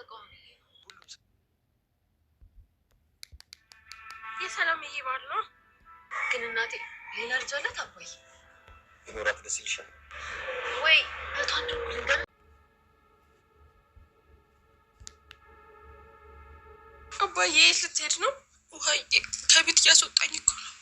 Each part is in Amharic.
ተቃውሞ ሁሉም የሰላም ይባል ነው። ግን እናቴ ሌላ ልጅ አላት አባይ ይኖራት ደስ ይልሻል ወይ? በቷን ደኩል እንደ አባዬ የት ልትሄድ ነው? ውሃዬ ከቤት እያስወጣኝ እኮ ነው።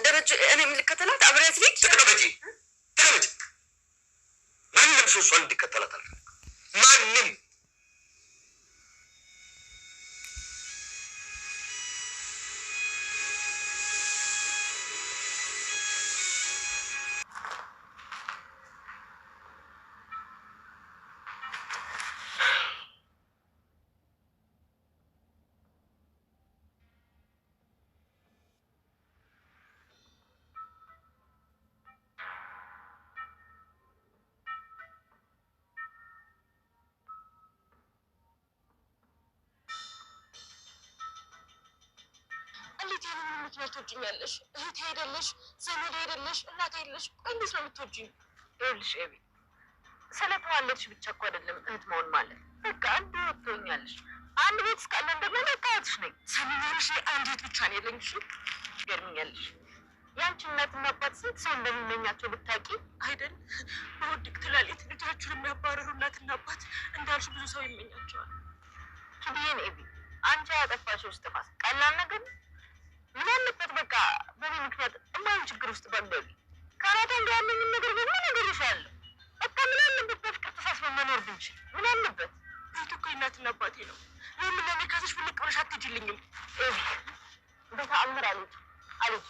ደረጀ እኔ ምልከተላት አብሬያት ልጅ ተቀበጪ ማንም ሰው እሷን እንዲከተላት አልፈልግም። ማንም ትወጂኛለሽ? እህቴ አይደለሽ? ዘመድ አይደለሽ? እናት አይደለሽ? እንዴት ነው የምትወጂኝ? ይኸውልሽ ኤቢ ስለተዋለድሽ ብቻ እኮ አይደለም እህት መሆን ማለት በቃ አንድ ህይወት ትሆኛለሽ። አንድ ቤት እስካለን ደግሞ በቃ እህትሽ ነኝ። ሰሚኛለሽ? አንድ እህት ብቻ ነው ያለኝ። እሺ ገርምኛለሽ። ያንቺ እናትና አባት ስንት ሰው እንደሚመኛቸው ብታውቂ አይደል? በውድቅ ትላሌት ልጆቹን የሚያባረሩ እናትና አባት እንዳልሽ ብዙ ሰው ይመኛቸዋል። ኪድዬን ኤቢ አንቺ ያጠፋሽው ጥፋት ቀላል ነገር ምን አለበት በቃ በእኔ ምክንያት እማይሆን ችግር ውስጥ ባትገቢ። ከአናቷ ጋር ያለኝን ነገር በሙሉ እነግርሻለሁ። በቃ ምን አለበት በፍቅር ተሳስበን መኖር ብንችል? ምን አለበት? ቤቱ እኮ እናትና አባቴ ነው። ምን ለኔ ካሰሽ ብልቅ ብለሽ አትሄጂልኝም? በተአምር አሉት አሉት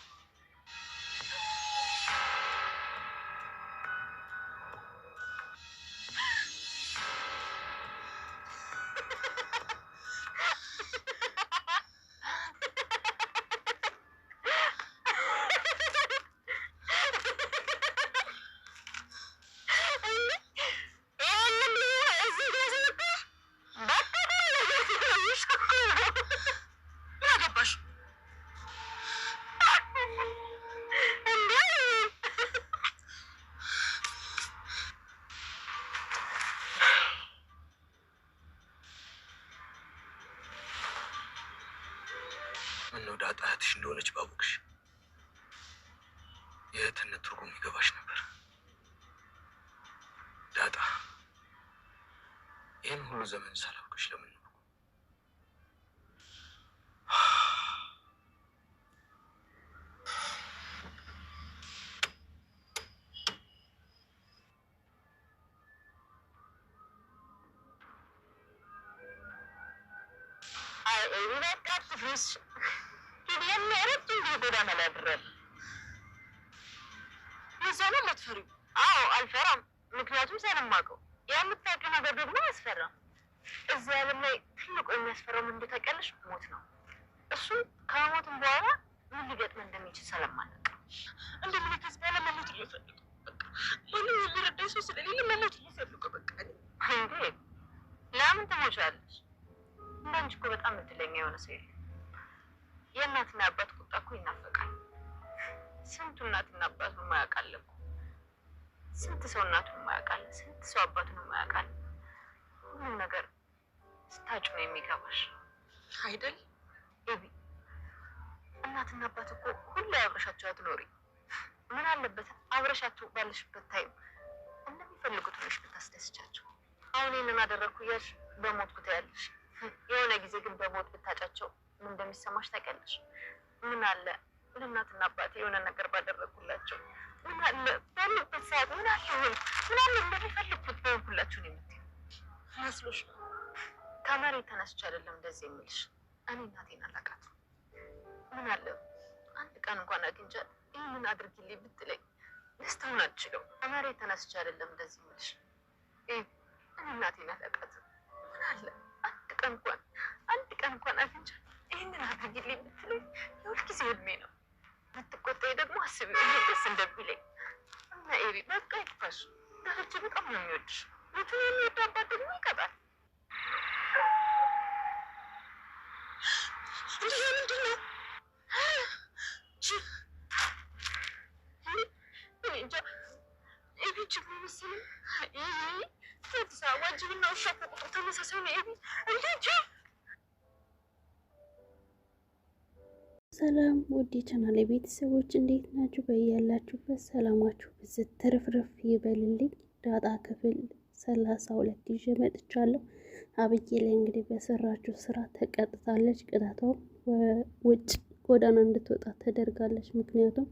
ምነው ዳጣ እህትሽ እንደሆነች ባወቅሽ የእህትነት ትርጉም ይገባሽ ነበር። ዳጣ ይህን ሁሉ ዘመን ሳላውቅሽ ለምን ነው? ጎዳና ላይ አድሬያለሁ። ለዛ ነው የማትፈሪው? አዎ አልፈራም፣ ምክንያቱም ስለማውቀው። የምታውቂው ነገር ደግሞ አያስፈራም። እዚህ ዓለም ላይ ትልቁ የሚያስፈራው ምን እንደሆነ ታውቂያለሽ? ሞት ነው። እሱም ከሞትም በኋላ ምን ሊገጥም እንደሚችል ስለማናውቅ እንደምን ከዚህ በኋላ መሞት እየፈለጉ በቃ ማንም የሚረዳኝ ሰው ስለሌለ መሞት እየፈለጉ በቃ እንዴ ለምን ትሞቻለሽ? እንዳንቺ እኮ በጣም እድለኛ የሆነ ሰው የለም። የእናትና አባት ቁጣ እኮ ይናፈቃል። ስንቱ እናትና አባቱን ማያውቃል እኮ። ስንት ሰው እናቱን ማያውቃል፣ ስንት ሰው አባቱን ማያውቃል። ሁሉም ነገር ስታጭ ነው የሚገባሽ አይደል? ኤቢ እናትና አባት እኮ ሁሌ አብረሻቸው አትኖሪ። ምን አለበት አብረሻቸው ባለሽበት ታይም እንደሚፈልጉት ሆነሽ ብታስደስቻቸው። አሁን ይህንን አደረግኩ እያልሽ በሞት ያለሽ የሆነ ጊዜ ግን በሞት ብታጫቸው ምን እንደሚሰማሽ ታውቂያለሽ? ምን አለ ለእናትና አባቴ የሆነ ነገር ባደረጉላቸው፣ ምን አለ ባሉበት ሰዓት፣ ምን አለ እንደሚፈልጉት በሆንኩላችሁ ነው የምትይው መስሎሽ ነው? ከመሬት ተነስቼ አይደለም እንደዚህ የምልሽ። እኔ እናቴን አላውቃትም። ምን አለ አንድ ቀን እንኳን አግኝቻት ይህንን አድርጊልኝ ብትለኝ ደስታውን አልችለው። ከመሬት ተነስቼ አይደለም እንደዚህ የምልሽ። እኔ እናቴን አላውቃትም። ምን አለ አንድ ቀን እንኳን አግኝቻት ይህንን አድርጊልኝ ብትለኝ የሁልጊዜ እድሜ ነው። ብትቆጣኝ ደግሞ አስቢ ደስ እንደሚለኝ እና ኤቢ በቃ ይጥፋሽ። ደረጀ በጣም ነው የሚወድሽ። ልጁን የሚወድ አባት ደግሞ ይቀጣል። ምንድን ነው? እንጃ ኤቢ ችግር መሰለኝ። አዲስ አበባ ጅብና ውሻ እኮ ቁጥሩ ተመሳሳይ ነው። ኤቢ እንጃ። ሰላም ውድ የቻናሌ ቤተሰቦች እንዴት ናችሁ? በያላችሁበት ሰላማችሁ ብዝት ትርፍርፍ ይበልልኝ። ዳጣ ክፍል 32 ይዤ መጥቻለሁ። አብጌል እንግዲህ በሰራችሁ ስራ ተቀጥታለች። ቅጣቷም ውጭ ጎዳና እንድትወጣ ተደርጋለች። ምክንያቱም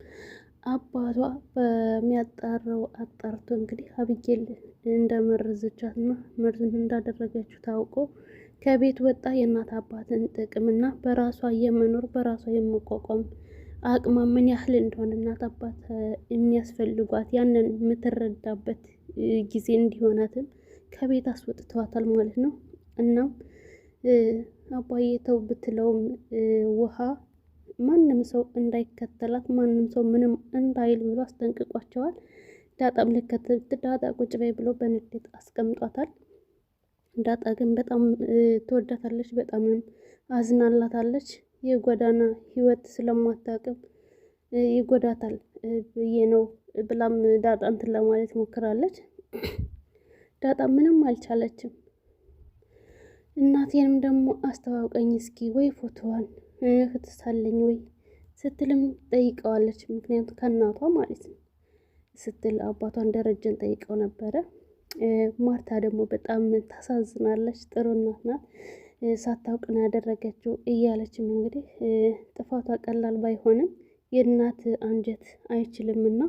አባቷ በሚያጣራው አጣርቶ እንግዲህ አብጌል እንደመረዘቻትና መርዝን እንዳደረገችው ታውቆ ከቤት ወጣ። የእናት አባትን ጥቅምና በራሷ የመኖር በራሷ የመቋቋም አቅማ ምን ያህል እንደሆነ እናት አባት የሚያስፈልጓት ያንን የምትረዳበት ጊዜ እንዲሆናትም ከቤት አስወጥተዋታል ማለት ነው። እናም አባዬ ተው ብትለውም ውሃ ማንም ሰው እንዳይከተላት ማንም ሰው ምንም እንዳይል ብሎ አስጠንቅቋቸዋል። ዳጣም ልከተት ዳጣ ቁጭ በይ ብሎ በንዴት አስቀምጧታል። ዳጣ ግን በጣም ትወዳታለች፣ በጣም አዝናላታለች። የጎዳና ህይወት ስለማታውቅም ይጎዳታል ብዬ ነው ብላም ዳጣ እንትን ለማለት ሞክራለች። ዳጣ ምንም አልቻለችም። እናቴንም ደግሞ አስተዋውቀኝ እስኪ ወይ ፎቶዋን ክትሳለኝ ወይ ስትልም ጠይቀዋለች። ምክንያቱም ከእናቷ ማለት ነው ስትል አባቷን ደረጀን ጠይቀው ነበረ። ማርታ ደግሞ በጣም ታሳዝናለች። ጥሩ እናት ናት፣ ሳታውቅ ነው ያደረገችው እያለችም እንግዲህ ጥፋቷ ቀላል ባይሆንም የእናት አንጀት አይችልምና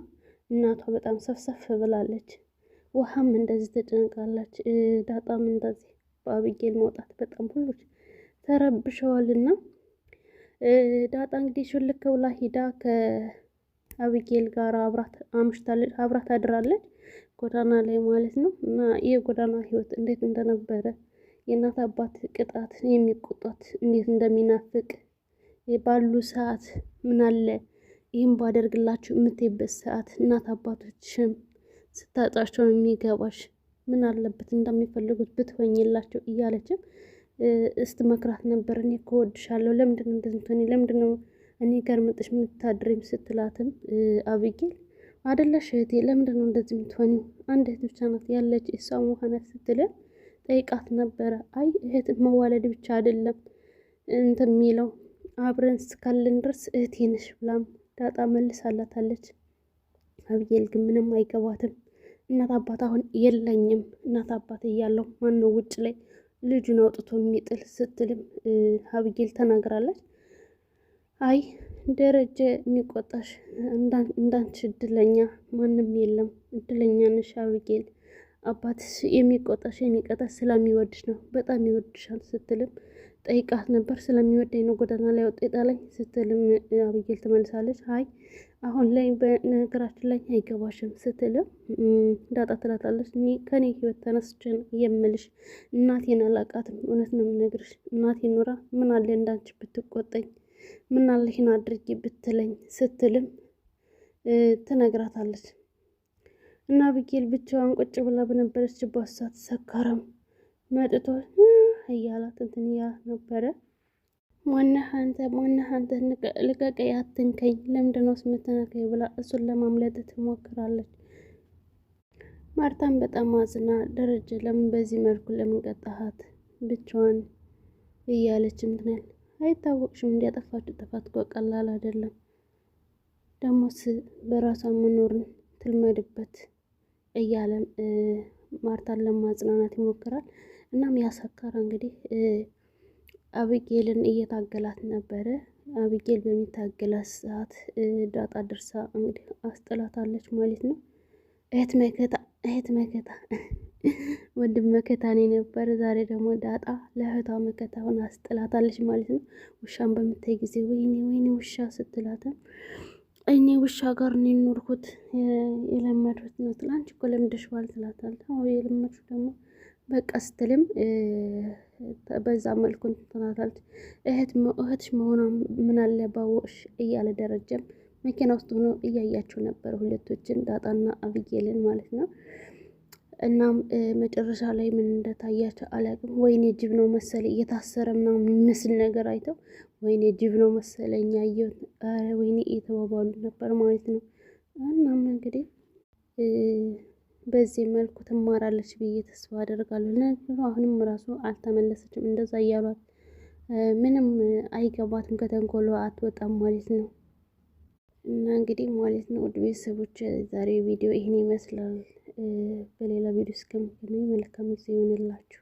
እናቷ በጣም ሰፍሰፍ ብላለች። ውሃም እንደዚህ ተጨንቃለች። ዳጣም እንደዚህ በአብጌል መውጣት በጣም ሁሎች ተረብሸዋልና ዳጣ እንግዲህ ሹልክ ብላ ሂዳ ከአብጌል ጋር አብራት አድራለች፣ ጎዳና ላይ ማለት ነው። እና የጎዳና ህይወት እንዴት እንደነበረ የእናት አባት ቅጣት የሚቆጣት እንዴት እንደሚናፍቅ ባሉ ሰዓት ምን አለ ይህም ባደርግላችሁ የምትይበት ሰዓት እናት አባቶችሽም ስታጣቸው የሚገባሽ ምን አለበት እንደሚፈልጉት ብትሆኝላቸው እያለችም ስትመክራት ነበር። እኔ እኮ እወድሻለሁ፣ ለምንድነው እንደዚህ ትሆኚ፣ ለምንድነው እኔ ጋር መጥሽ የምታድሪም ስትላትም አብጌል አይደለሽ እህቴ፣ ለምንድነው እንደዚህ የምትሆኚው? አንድ እህት ብቻ ናት ያለች እሷ መሆናት ስትልም ጠይቃት ነበረ። አይ እህት መዋለድ ብቻ አይደለም እንትን የሚለው አብረን እስካለን ድረስ እህቴ ነሽ ብላም ዳጣ መልሳላታለች። አብጌል ግን ምንም አይገባትም። እናት አባት አሁን የለኝም፣ እናት አባት እያለው ማነው ውጭ ላይ ልጁን አውጥቶ የሚጥል ስትልም አብጌል ተናግራለች። አይ ደረጀ የሚቆጣሽ እንዳንቺ እድለኛ ማንም የለም፣ እድለኛ ነሽ አብጌል። አባትሽ የሚቆጣሽ የሚቀጣሽ ስለሚወድሽ ነው፣ በጣም ይወድሻል ስትልም ጠይቃት ነበር። ስለሚወደኝ ነው ጎዳና ላይ ወጥ ጣለኝ ስትልም አብጌል ትመልሳለች። አይ አሁን ላይ በነገራችን ላይ አይገባሽም ስትልም ዳጣ ትላታለች። እኔ ከኔ ህይወት ተነስቼ የምልሽ እናቴን አላቃትም፣ እውነት ነው የምነግርሽ። እናቴ ኑራ ምን አለ እንዳንቺ ብትቆጠኝ፣ ምን አለ ይህን አድርጊ ብትለኝ ስትልም ትነግራታለች። እና አብጌል ብቻዋን ቁጭ ብላ በነበረችባት ሰዓት ሰካራም መጥቶ እያላት እንትን እያላት ነበረ። ማነህ አንተ ልቀቀኝ፣ አትንከኝ፣ ለምንድነው የምትነካኝ ብላ እሱን ለማምለጥ ትሞክራለች። ማርታም በጣም አዝና ደረጀ ለምን በዚህ መልኩ ለምን ቀጣሃት ብቻዋን እያለች ምትናል። አይታወቅሽም እንዲያጠፋችሁ ጥፋት እኮ ቀላል አይደለም፣ ደሞስ በራሷ መኖርን ትልመድበት እያለም ማርታን ለማጽናናት ይሞክራል። እናም ያሰካራ እንግዲህ አብጌልን እየታገላት ነበረ። አብጌል በሚታገላት ሰዓት ዳጣ ድርሳ እንግዲህ አስጥላታለች ማለት ነው። እህት መከታ ወንድም መከታኔ ነበር። ዛሬ ደግሞ ዳጣ ለእህቷ መከታውን አስጥላታለች ማለት ነው። ውሻን በምታይ ጊዜ ወይኔ ወይኔ ውሻ ስትላትም እኔ ውሻ ጋር ነው የኖርኩት የለመድኩት ነው ትላለች። አንቺ እኮ ለምደሽዋል ትላታለች። አዎ የለመድኩት ደግሞ በቃ ስትልም በዛ መልኩ ትናታለች። እህትሽ መሆኗን ምን አለ ባወቅሽ እያለ ደረጀም መኪና ውስጥ ሆኖ እያያቸው ነበር ሁለቶችን ዳጣና አብጌልን ማለት ነው። እናም መጨረሻ ላይ ምን እንደታያቸው አላውቅም። ወይኔ ጅብ ነው መሰለ እየታሰረ ምናምን የሚመስል ነገር አይተው ወይኔ ጅብ ነው መሰለኝ ያየሁት፣ ኧረ ወይኔ እየተባባሉ ነበር ማለት ነው። እናም እንግዲህ በዚህ መልኩ ትማራለች ብዬ ተስፋ አደርጋለሁ። ነገሩ አሁንም ራሱ አልተመለሰችም። እንደዛ እያሏት ምንም አይገባትም፣ ከተንኮሏ አትወጣም ማለት ነው። እና እንግዲህ ማለት ነው ውድ ቤተሰቦች ዛሬ ቪዲዮ ይህን ይመስላል። በሌላ ቪዲዮ እስከምንገናኝ መልካም ጊዜ ይሆንላችሁ።